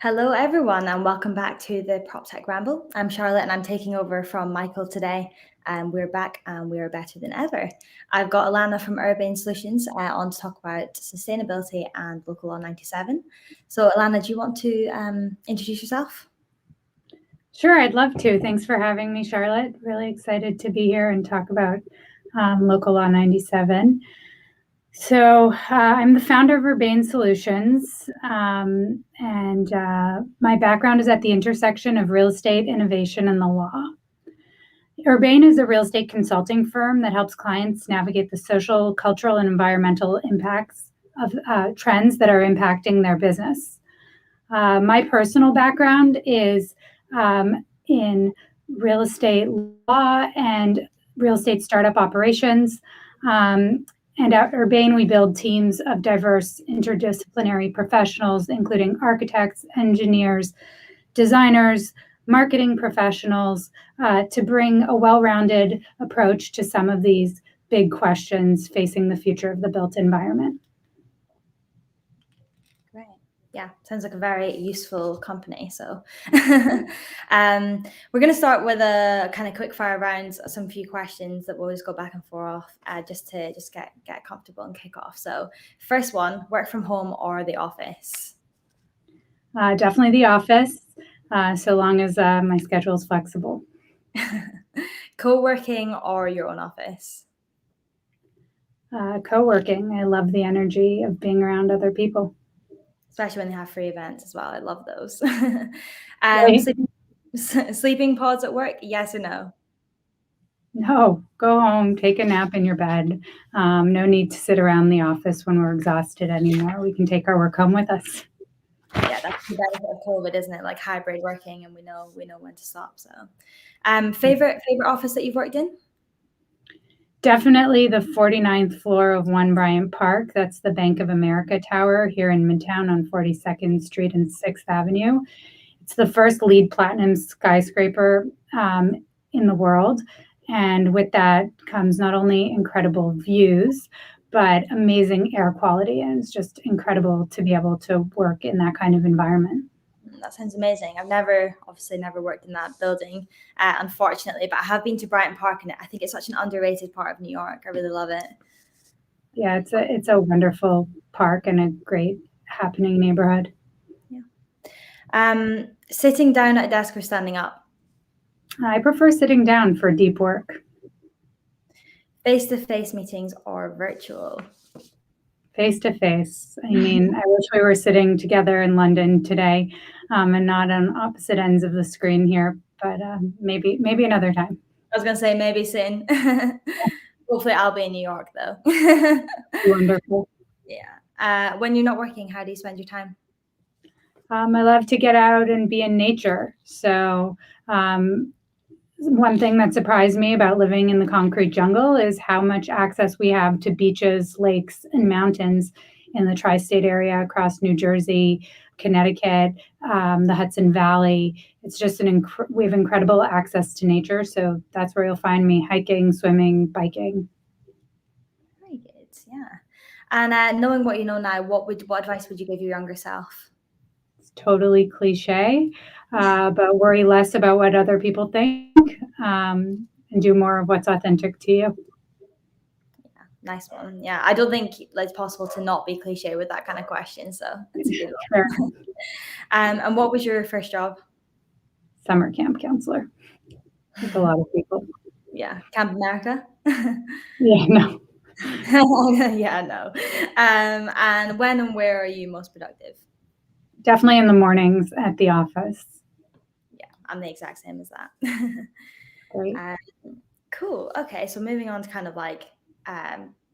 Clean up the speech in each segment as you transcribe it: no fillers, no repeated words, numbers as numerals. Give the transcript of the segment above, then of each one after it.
Hello, everyone, and welcome back to the PropTech Ramble. I'm Charlotte, and I'm taking over from Michael today. We're back, and we're better than ever. I've got Ilana from Urbane Solutions on to talk about sustainability and Local Law 97. So, Ilana, do you want to introduce yourself? Sure, I'd love to. Thanks for having me, Charlotte. Really excited to be here and talk about Local Law 97. So I'm the founder of Urbane Solutions, and my background is at the intersection of real estate, innovation, and the law. Urbane is a real estate consulting firm that helps clients navigate the social, cultural, and environmental impacts of trends that are impacting their business. My personal background is in real estate law and real estate startup operations. And at Urbane, we build teams of diverse interdisciplinary professionals, including architects, engineers, designers, marketing professionals, to bring a well-rounded approach to some of these big questions facing the future of the built environment. Great. Yeah, sounds like a very useful company. So we're going to start with a kind of quick fire round, some few questions that we'll just go back and forth just to get comfortable and kick off. So first one, work from home or the office? Definitely the office, so long as my schedule is flexible. Co-working or your own office? Co-working. I love the energy of being around other people. Especially when they have free events as well. I love those. Right. Sleeping pods at work, yes or no? No, go home, take a nap in your bed. No need to sit around the office when we're exhausted anymore. We can take our work home with us. Yeah, that's the benefit of COVID, isn't it? Like hybrid working, and we know when to stop. So, favorite office that you've worked in? Definitely the 49th floor of One Bryant Park. That's the Bank of America Tower here in Midtown on 42nd Street and 6th Avenue. It's the first LEED Platinum skyscraper in the world. And with that comes not only incredible views, but amazing air quality. And it's just incredible to be able to work in that kind of environment. That sounds amazing. I've obviously never worked in that building, unfortunately, but I have been to Bryant Park, and I think it's such an underrated part of New York. I really love it. Yeah, it's a wonderful park and a great happening neighborhood. Yeah. Sitting down at a desk or standing up? I prefer sitting down for deep work. Face-to-face meetings or virtual? Face-to-face. I mean, I wish we were sitting together in London today and not on opposite ends of the screen here, but maybe another time. I was going to say maybe soon. Hopefully I'll be in New York, though. Wonderful. Yeah. When you're not working, how do you spend your time? I love to get out and be in nature. So one thing that surprised me about living in the concrete jungle is how much access we have to beaches, lakes, and mountains in the tri-state area across New Jersey, Connecticut, the Hudson Valley. It's just we have incredible access to nature. So that's where you'll find me hiking, swimming, biking. Very good. Yeah. And knowing what you know now, what advice would you give your younger self? It's totally cliche, but worry less about what other people think and do more of what's authentic to you. Yeah, nice one. Yeah, I don't think it's possible to not be cliche with that kind of question. So that's a good one. Sure. And what was your first job? Summer camp counselor, like a lot of people. Yeah, Camp America. Yeah, no. Yeah, no. And when and where are you most productive? Definitely in the mornings at the office. Yeah, I'm the exact same as that. Great. Cool. Okay, so moving on to kind of like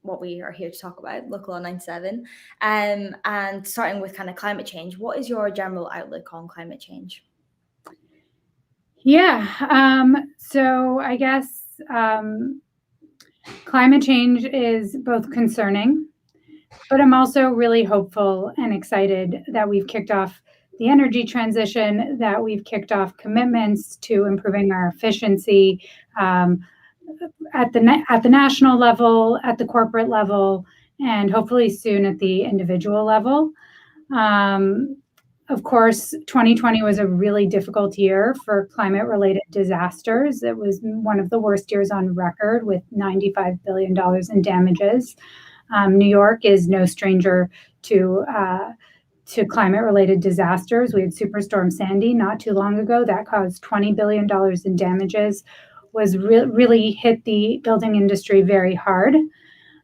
what we are here to talk about, Local Law 97, and starting with kind of climate change. What is your general outlook on climate change? Yeah, so I guess climate change is both concerning, but I'm also really hopeful and excited that we've kicked off the energy transition, that we've kicked off commitments to improving our efficiency at the national level, at the corporate level, and hopefully soon at the individual level. Of course, 2020 was a really difficult year for climate-related disasters. It was one of the worst years on record with $95 billion in damages. New York is no stranger to climate-related disasters. We had Superstorm Sandy not too long ago that caused $20 billion in damages, really hit the building industry very hard.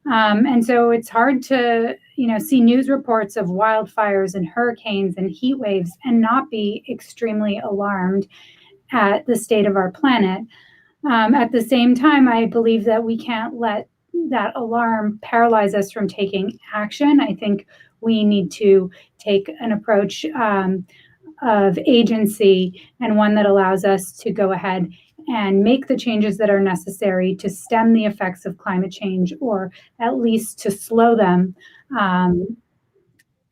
And so it's hard to, see news reports of wildfires and hurricanes and heat waves and not be extremely alarmed at the state of our planet. At the same time, I believe that we can't let that alarm paralyze us from taking action. I think we need to take an approach of agency, and one that allows us to go ahead and make the changes that are necessary to stem the effects of climate change, or at least to slow them.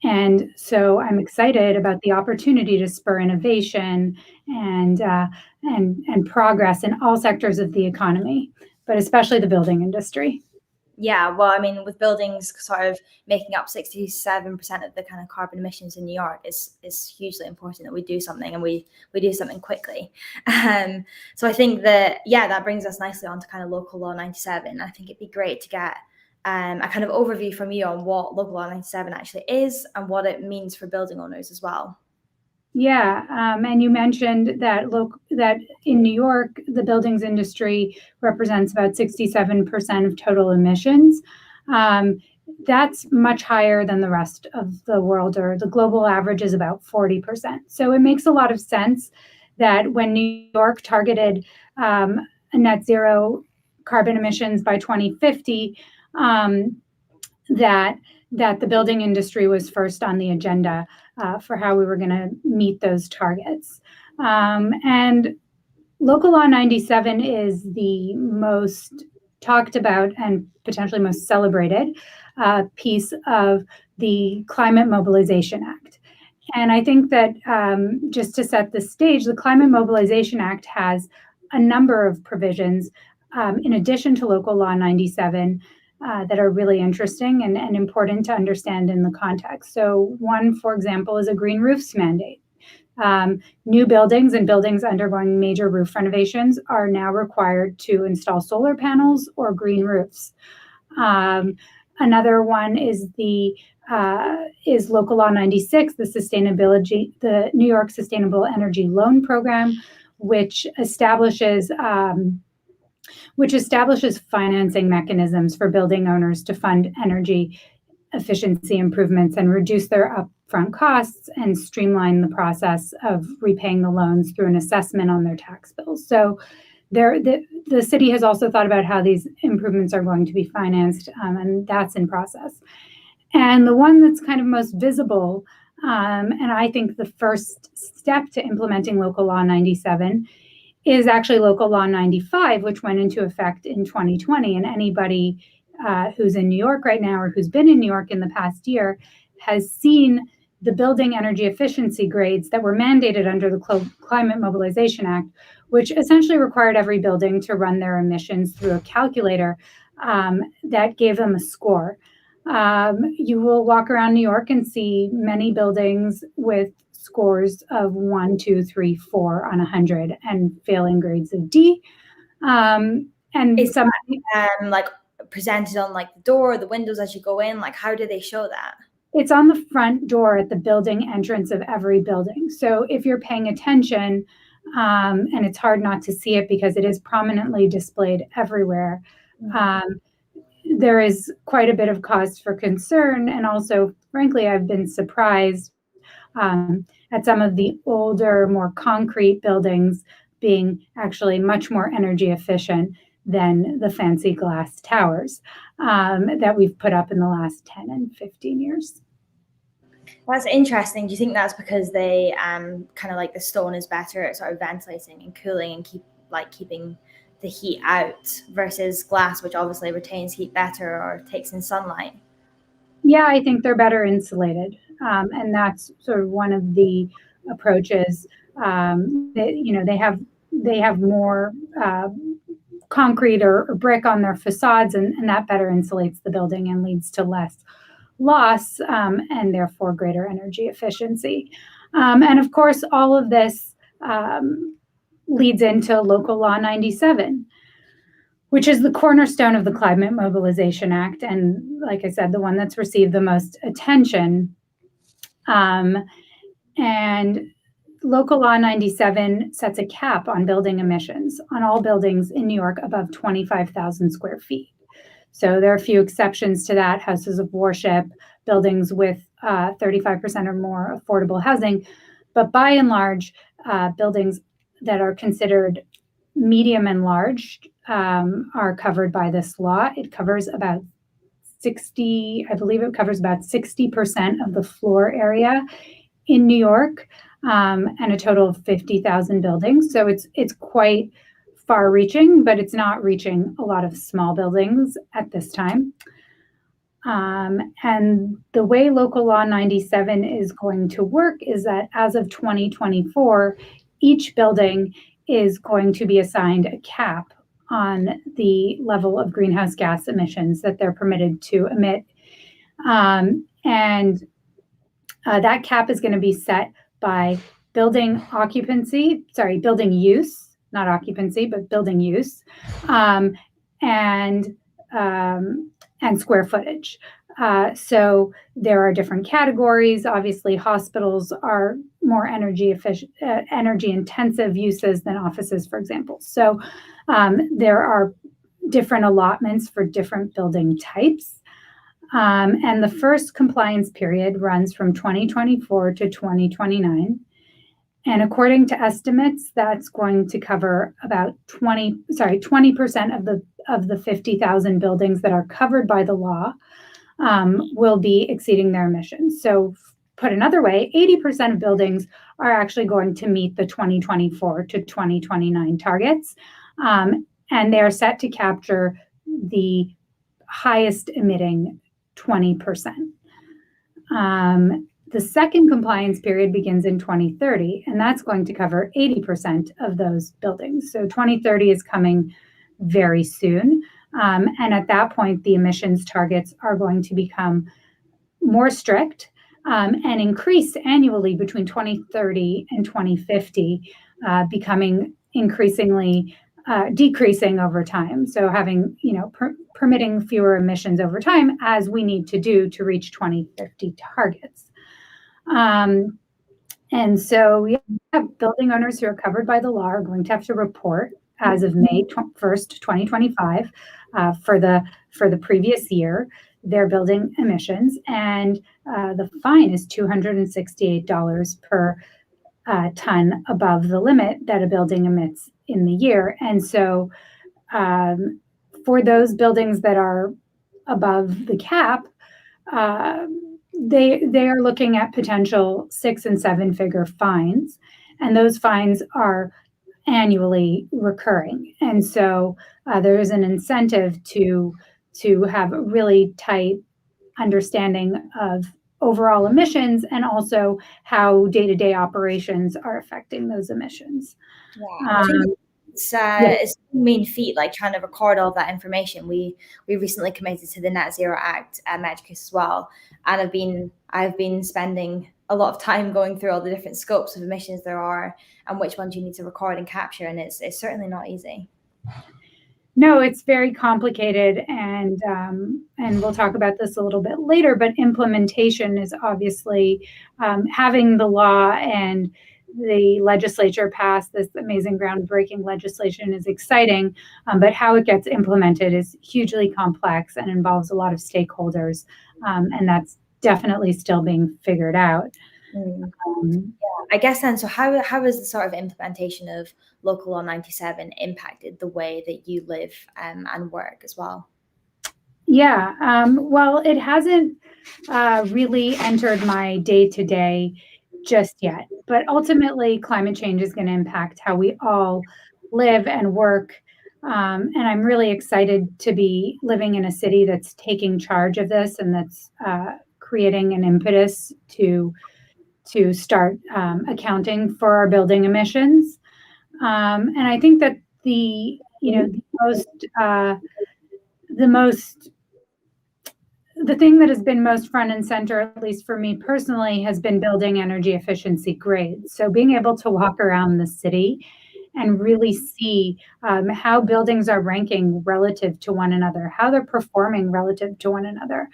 And so I'm excited about the opportunity to spur innovation and progress in all sectors of the economy, but especially the building industry. Yeah, well, I mean, with buildings sort of making up 67% of the kind of carbon emissions in New York, is hugely important that we do something, and we do something quickly. So I think that, that brings us nicely on to kind of Local Law 97. I think it'd be great to get a kind of overview from you on what Local Law 97 actually is and what it means for building owners as well. Yeah, and you mentioned that that in New York, the buildings industry represents about 67% of total emissions. That's much higher than the rest of the world, or the global average is about 40%. So it makes a lot of sense that when New York targeted a net zero carbon emissions by 2050, that the building industry was first on the agenda for how we were going to meet those targets. And Local Law 97 is the most talked about and potentially most celebrated piece of the Climate Mobilization Act. And I think that just to set the stage, the Climate Mobilization Act has a number of provisions in addition to Local Law 97 that are really interesting and important to understand in the context. So one, for example, is a green roofs mandate. New buildings and buildings undergoing major roof renovations are now required to install solar panels or green roofs. Another one is is Local Law 96, the New York Sustainable Energy Loan Program, which establishes financing mechanisms for building owners to fund energy efficiency improvements and reduce their upfront costs and streamline the process of repaying the loans through an assessment on their tax bills. So the city has also thought about how these improvements are going to be financed, and that's in process. And the one that's kind of most visible, and I think the first step to implementing Local Law 97, is actually Local Law 95, which went into effect in 2020. And anybody who's in New York right now, or who's been in New York in the past year, has seen the building energy efficiency grades that were mandated under the Climate Mobilization Act, which essentially required every building to run their emissions through a calculator that gave them a score. You will walk around New York and see many buildings with scores of 1, 2, 3, 4 on 100 and failing grades of D. And is some like presented on like the door or the windows as you go in? Like, how do they show that? It's on the front door at the building entrance of every building. So if you're paying attention, and it's hard not to see it because it is prominently displayed everywhere, there is quite a bit of cause for concern. And also, frankly, I've been surprised at some of the older, more concrete buildings being actually much more energy efficient than the fancy glass towers that we've put up in the last 10 and 15 years. That's interesting. Do you think that's because they kind of like the stone is better at sort of ventilating and cooling and keeping the heat out versus glass, which obviously retains heat better or takes in sunlight? Yeah, I think they're better insulated. And that's sort of one of the approaches that, they have more concrete or brick on their facades, and that better insulates the building and leads to less loss and therefore greater energy efficiency. And of course, all of this leads into Local Law 97, which is the cornerstone of the Climate Mobilization Act. And like I said, the one that's received the most attention. And Local Law 97 sets a cap on building emissions on all buildings in New York above 25,000 square feet. So there are a few exceptions to that: houses of worship, buildings with 35% or more affordable housing. But by and large, buildings that are considered medium and large are covered by this law. It covers about 60% of the floor area in New York, and a total of 50,000 buildings. So it's quite far-reaching, but it's not reaching a lot of small buildings at this time. And the way Local Law 97 is going to work is that as of 2024, each building is going to be assigned a cap on the level of greenhouse gas emissions that they're permitted to emit. That cap is going to be set by building use, not occupancy, but building use, and square footage. So there are different categories. Obviously, hospitals are more energy intensive uses than offices, for example. So there are different allotments for different building types. And the first compliance period runs from 2024 to 2029. And according to estimates, that's going to cover about 20% of the 50,000 buildings that are covered by the law will be exceeding their emissions. So put another way, 80% of buildings are actually going to meet the 2024 to 2029 targets. And they are set to capture the highest emitting 20%. The second compliance period begins in 2030, and that's going to cover 80% of those buildings. So 2030 is coming very soon. And at that point, the emissions targets are going to become more strict and increase annually between 2030 and 2050, becoming increasingly decreasing over time. So having, permitting fewer emissions over time, as we need to do to reach 2050 targets. And so building owners who are covered by the law are going to have to report as of May 1st, 2025, for the previous year, their building emissions. And the fine is $268 per ton above the limit that a building emits in the year. And so for those buildings that are above the cap, they are looking at potential 6- and 7-figure fines, and those fines are annually recurring. And so there is an incentive to have a really tight understanding of overall emissions and also how day-to-day operations are affecting those emissions. Yeah. It's a mean feat, like trying to record all that information. We recently committed to the Net Zero Act metrics as well, and I've been spending a lot of time going through all the different scopes of emissions there are and which ones you need to record and capture, and it's certainly not easy. No, it's very complicated, and we'll talk about this a little bit later, but implementation is obviously having the law and the legislature pass this amazing groundbreaking legislation is exciting, but how it gets implemented is hugely complex and involves a lot of stakeholders, and that's definitely still being figured out. I guess then, so how is the sort of implementation of Local Law 97 impacted the way that you live and work as well? Yeah, well, it hasn't really entered my day-to-day just yet, but ultimately climate change is going to impact how we all live and work. And I'm really excited to be living in a city that's taking charge of this and that's creating an impetus to start accounting for our building emissions. And I think that the most the thing that has been most front and center, at least for me personally, has been building energy efficiency grades. So being able to walk around the city and really see how buildings are ranking relative to one another, how they're performing relative to one another.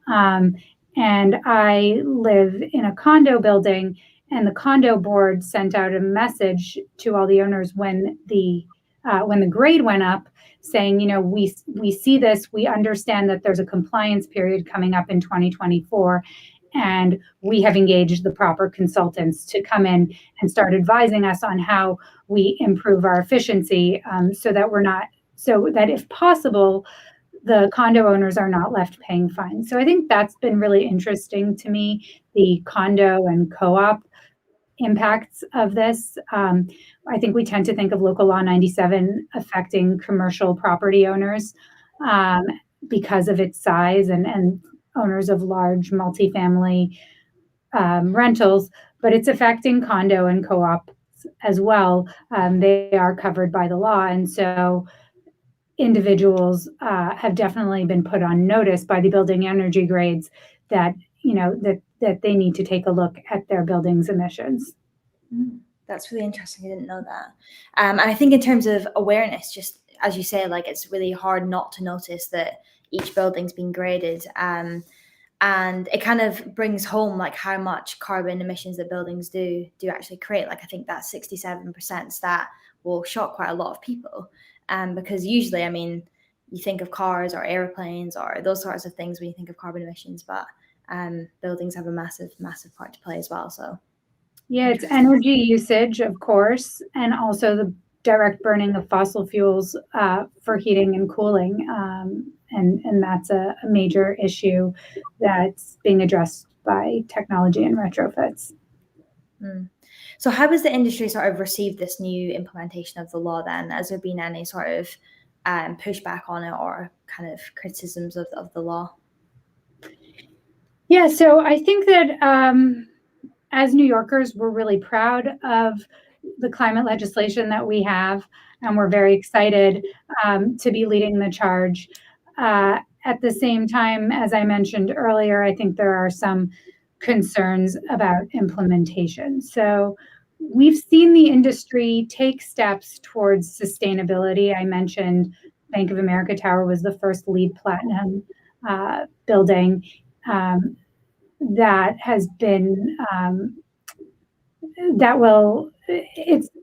And I live in a condo building, and the condo board sent out a message to all the owners when the grade went up, saying, we see this, we understand that there's a compliance period coming up in 2024, and we have engaged the proper consultants to come in and start advising us on how we improve our efficiency, so that if possible, the condo owners are not left paying fines. So I think that's been really interesting to me, the condo and co-op impacts of this. I think we tend to think of Local Law 97 affecting commercial property owners because of its size and owners of large multifamily rentals, but it's affecting condo and co-ops as well. They are covered by the law, and so individuals have definitely been put on notice by the building energy grades that that they need to take a look at their building's emissions. That's really interesting. I didn't know that. And I think in terms of awareness, just as you say, like, it's really hard not to notice that each building's being graded. And it kind of brings home like how much carbon emissions that buildings do actually create. Like, I think that 67% stat will shock quite a lot of people. Because usually, I mean, you think of cars or airplanes or those sorts of things when you think of carbon emissions, but buildings have a massive, massive part to play as well. So yeah, it's energy usage, of course, and also the direct burning of fossil fuels for heating and cooling. And that's a major issue that's being addressed by technology and retrofits. So how has the industry sort of received this new implementation of the law then? Has there been any sort of pushback on it or kind of criticisms of the law? Yeah, so I think that as New Yorkers, we're really proud of the climate legislation that we have, and we're very excited to be leading the charge. At the same time, as I mentioned earlier, I think there are some concerns about implementation. So we've seen the industry take steps towards sustainability. I mentioned Bank of America Tower was the first LEED Platinum building that has been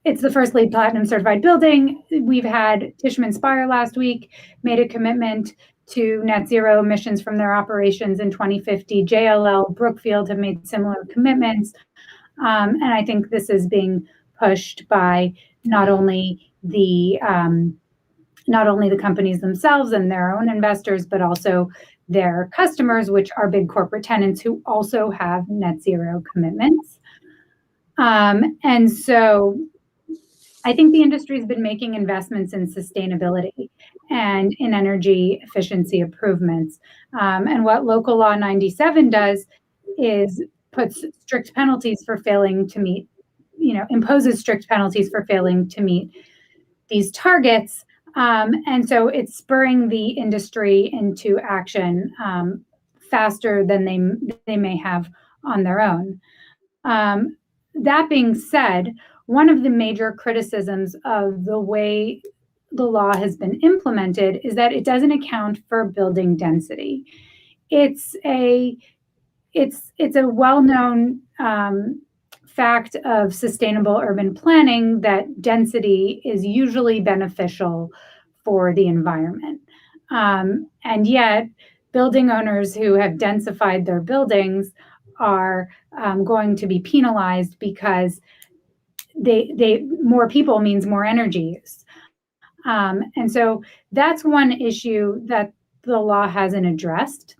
it's the first LEED Platinum certified building. We've had Tishman Speyer last week made a commitment to net zero emissions from their operations in 2050. JLL, Brookfield have made similar commitments. And I think this is being pushed by not only the companies themselves and their own investors, but also their customers, which are big corporate tenants who also have net zero commitments. And so I think the industry has been making investments in sustainability and in energy efficiency improvements. And what Local Law 97 does is puts strict penalties for failing to meet, imposes strict penalties for failing to meet these targets. And so it's spurring the industry into action faster than they may have on their own. That being said, one of the major criticisms of the way the law has been implemented is that it doesn't account for building density. It's a well-known fact of sustainable urban planning that density is usually beneficial for the environment. And yet, building owners who have densified their buildings are going to be penalized because more people means more energy use. And so that's one issue that the law hasn't addressed.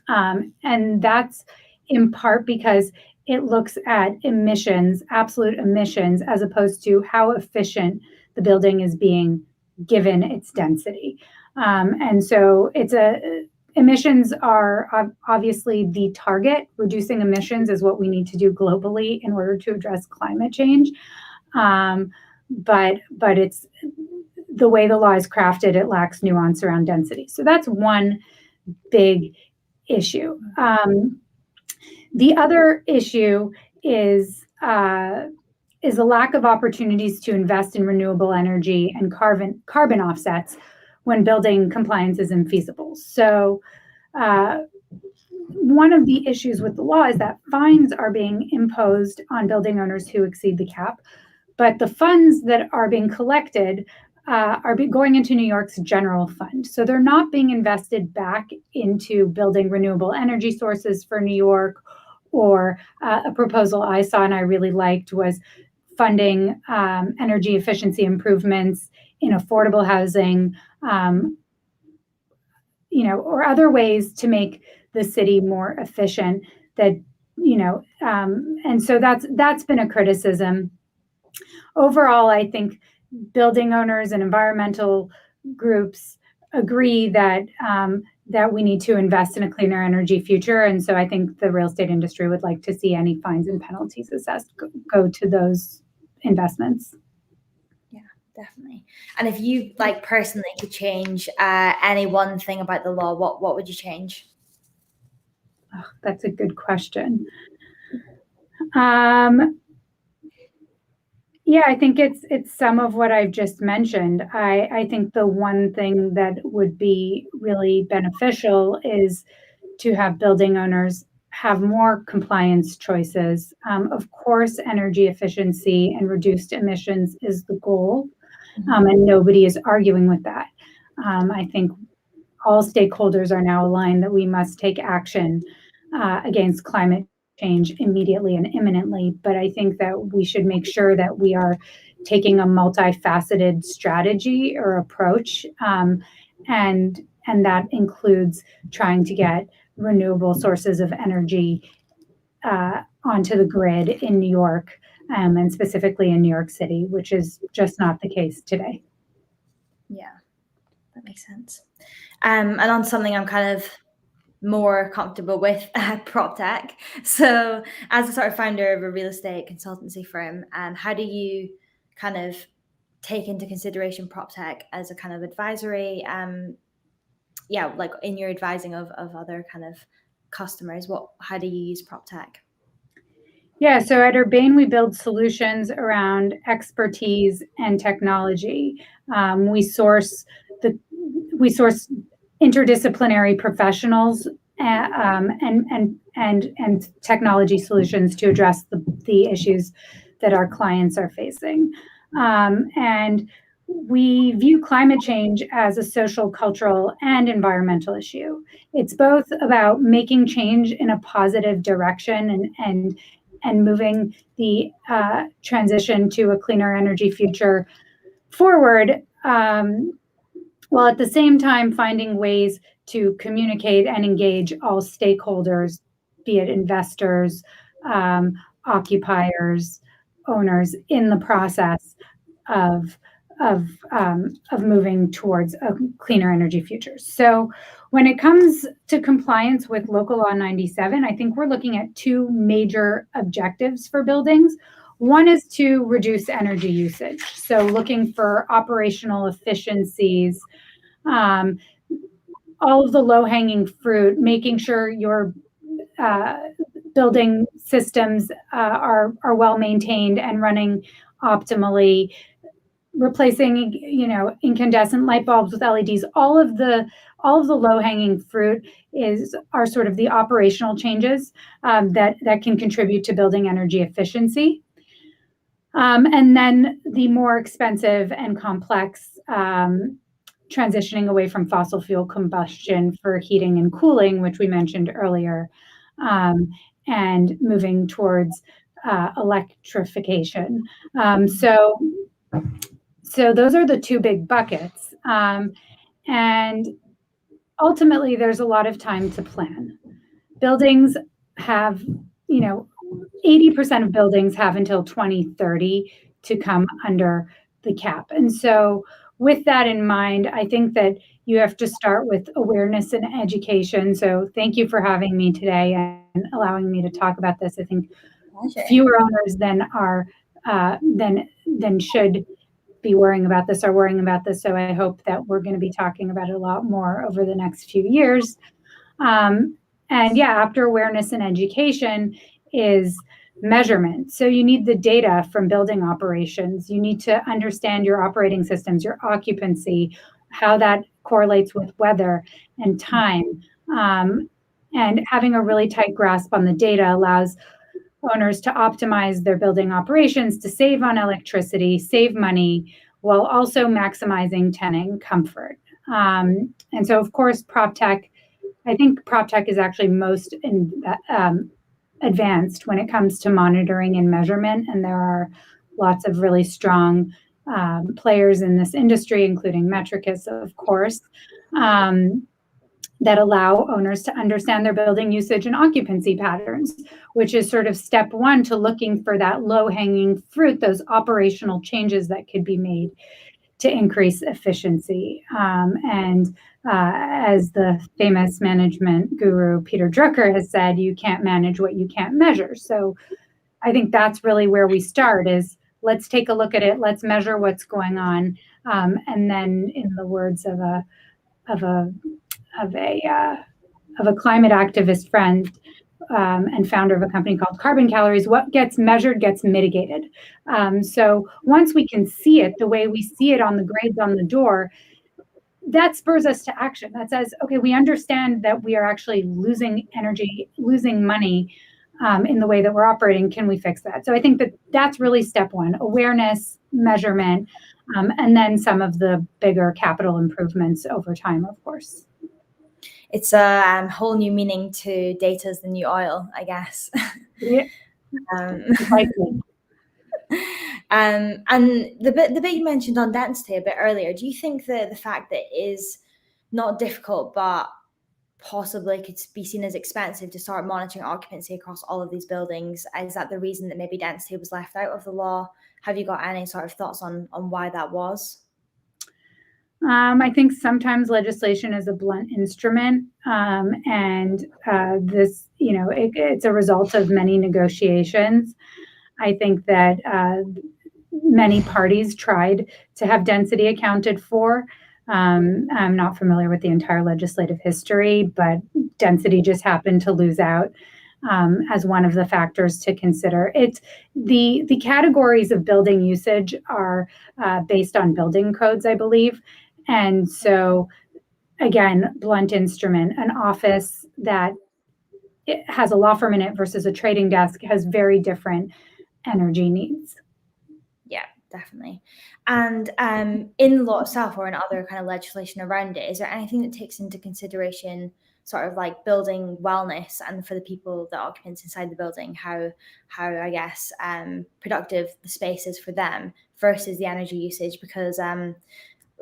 And that's in part because it looks at emissions, absolute emissions, as opposed to how efficient the building is being given its density. And so emissions are obviously the target. Reducing emissions is what we need to do globally in order to address climate change. But it's the way the law is crafted, it lacks nuance around density. So that's one big issue. The other issue is a lack of opportunities to invest in renewable energy and carbon offsets when building compliance isn't feasible. So one of the issues with the law is that fines are being imposed on building owners who exceed the cap, but the funds that are being collected are going into New York's general fund. So they're not being invested back into building renewable energy sources for New York, or a proposal I saw and I really liked was funding energy efficiency improvements in affordable housing, or other ways to make the city more efficient. And so that's been a criticism. Overall, I think building owners and environmental groups agree that we need to invest in a cleaner energy future. And so I think the real estate industry would like to see any fines and penalties assessed go to those investments. Yeah, definitely. And if you personally could change any one thing about the law, what would you change? Oh, that's a good question. Yeah, I think it's some of what I've just mentioned. I think the one thing that would be really beneficial is to have building owners have more compliance choices. Of course, energy efficiency and reduced emissions is the goal, and nobody is arguing with that. I think all stakeholders are now aligned that we must take action against climate change immediately and imminently. But I think that we should make sure that we are taking a multifaceted strategy or approach, and that includes trying to get renewable sources of energy onto the grid in New York, and specifically in New York City, which is just not the case today. Yeah, that makes sense. And on something I'm kind of more comfortable with, PropTech. So as a sort of founder of a real estate consultancy firm, how do you kind of take into consideration PropTech as a kind of advisory, in your advising of other kind of customers? How do you use PropTech? Yeah, so at Urbane, we build solutions around expertise and technology. We source interdisciplinary professionals and technology solutions to address the issues that our clients are facing. And we view climate change as a social, cultural, and environmental issue. It's both about making change in a positive direction and moving the transition to a cleaner energy future forward, while at the same time finding ways to communicate and engage all stakeholders, be it investors, occupiers, owners, in the process of moving towards a cleaner energy future. So when it comes to compliance with Local Law 97, I think we're looking at two major objectives for buildings. One is to reduce energy usage. So looking for operational efficiencies, all of the low-hanging fruit, making sure your building systems are well maintained and running optimally, replacing incandescent light bulbs with LEDs. All of the low-hanging fruit are sort of the operational changes that can contribute to building energy efficiency. And then the more expensive and complex transitioning away from fossil fuel combustion for heating and cooling, which we mentioned earlier, and moving towards electrification. So those are the two big buckets. And ultimately, there's a lot of time to plan. Buildings have, 80% of buildings have until 2030 to come under the cap. And so with that in mind, I think that you have to start with awareness and education. So thank you for having me today and allowing me to talk about this. I think fewer owners than should be worrying about this are worrying about this. So I hope that we're going to be talking about it a lot more over the next few years. And yeah, after awareness and education is measurement. So you need the data from building operations. You need to understand your operating systems, your occupancy, how that correlates with weather and time. And having a really tight grasp on the data allows owners to optimize their building operations to save on electricity, save money, while also maximizing tenant comfort. And so, of course, PropTech, I think PropTech is actually most advanced when it comes to monitoring and measurement. And there are lots of really strong players in this industry, including Metricus, of course, that allow owners to understand their building usage and occupancy patterns, which is sort of step one to looking for that low-hanging fruit, those operational changes that could be made to increase efficiency. As the famous management guru Peter Drucker has said, you can't manage what you can't measure. So I think that's really where we start is let's take a look at it, let's measure what's going on. And then in the words of a climate activist friend and founder of a company called Carbon Calories, what gets measured gets mitigated. So once we can see it the way we see it on the grades on the door, that spurs us to action. That says, okay, we understand that we are actually losing energy, losing money in the way that we're operating. Can we fix that? So I think that that's really step one, awareness, measurement, and then some of the bigger capital improvements over time, of course. It's a whole new meaning to data as the new oil, I guess. Yeah. And the bit you mentioned on density a bit earlier, do you think that the fact that it is not difficult but possibly could be seen as expensive to start monitoring occupancy across all of these buildings, is that the reason that maybe density was left out of the law? Have you got any sort of thoughts on why that was? I think sometimes legislation is a blunt instrument, and this, it's a result of many negotiations. I think that many parties tried to have density accounted for. I'm not familiar with the entire legislative history, but density just happened to lose out as one of the factors to consider. It's the categories of building usage are based on building codes, I believe. And so, again, blunt instrument, an office that it has a law firm in it versus a trading desk has very different energy needs. Yeah, definitely. And in the law itself or in other kind of legislation around it, is there anything that takes into consideration sort of like building wellness and for the people, the occupants inside the building, how I guess productive the space is for them versus the energy usage? Because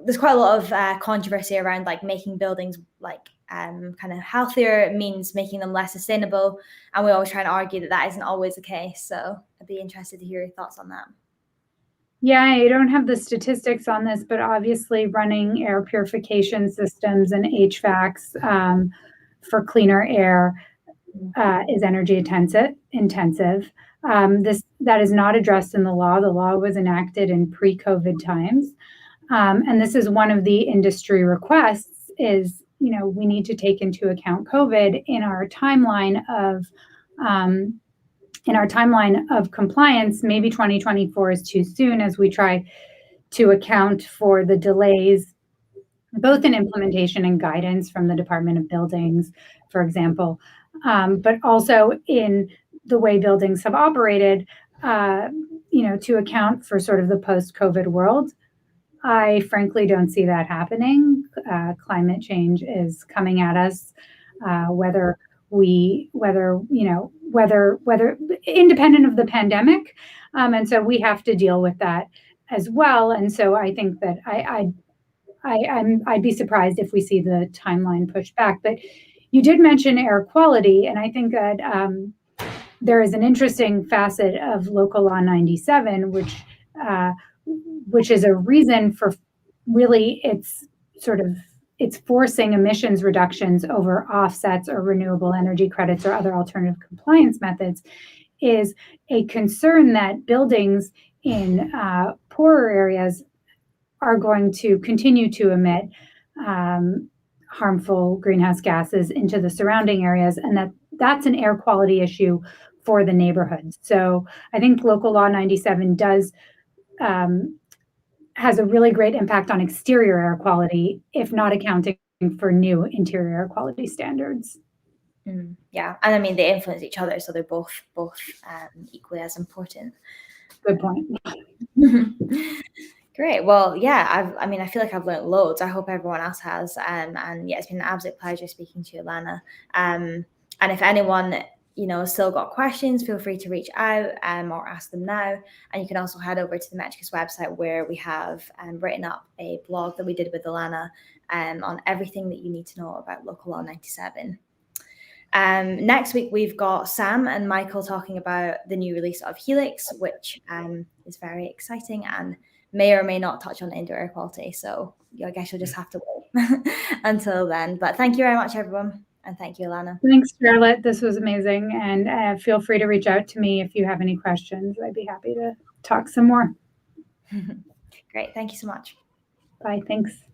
there's quite a lot of controversy around like making buildings like kind of healthier. It means making them less sustainable, and we always try and argue that isn't always the case. So I'd be interested to hear your thoughts on that. Yeah, I don't have the statistics on this, but obviously running air purification systems and HVACs for cleaner air is energy intensive. That is not addressed in the law. The law was enacted in pre-COVID times. And this is one of the industry requests is, we need to take into account COVID in our timeline of compliance. Maybe 2024 is too soon as we try to account for the delays, both in implementation and guidance from the Department of Buildings, for example, but also in the way buildings have operated, to account for sort of the post-COVID world. I frankly don't see that happening. Climate change is coming at us, whether independent of the pandemic. And so we have to deal with that as well. And so I think that I'd be surprised if we see the timeline pushed back. But you did mention air quality, and I think that there is an interesting facet of Local Law 97, which is a reason for really it's forcing emissions reductions over offsets or renewable energy credits or other alternative compliance methods, is a concern that buildings in poorer areas are going to continue to emit harmful greenhouse gases into the surrounding areas, and that's an air quality issue for the neighborhoods. So I think Local Law 97 has a really great impact on exterior air quality, if not accounting for new interior air quality standards. Yeah, and I mean they influence each other, so they're both equally as important. Good point. Great. Well, yeah, I feel like I've learned loads. I hope everyone else has. And yeah, it's been an absolute pleasure speaking to you, Ilana. And if anyone, still got questions, feel free to reach out or ask them now. And you can also head over to the Metricus website, where we have written up a blog that we did with Ilana on everything that you need to know about Local Law 97. Next week, we've got Sam and Michael talking about the new release of Helix, which is very exciting and may or may not touch on indoor air quality. So I guess you'll just have to wait until then. But thank you very much, everyone. And thank you, Ilana. Thanks, Charlotte. This was amazing. And feel free to reach out to me if you have any questions. I'd be happy to talk some more. Great. Thank you so much. Bye. Thanks.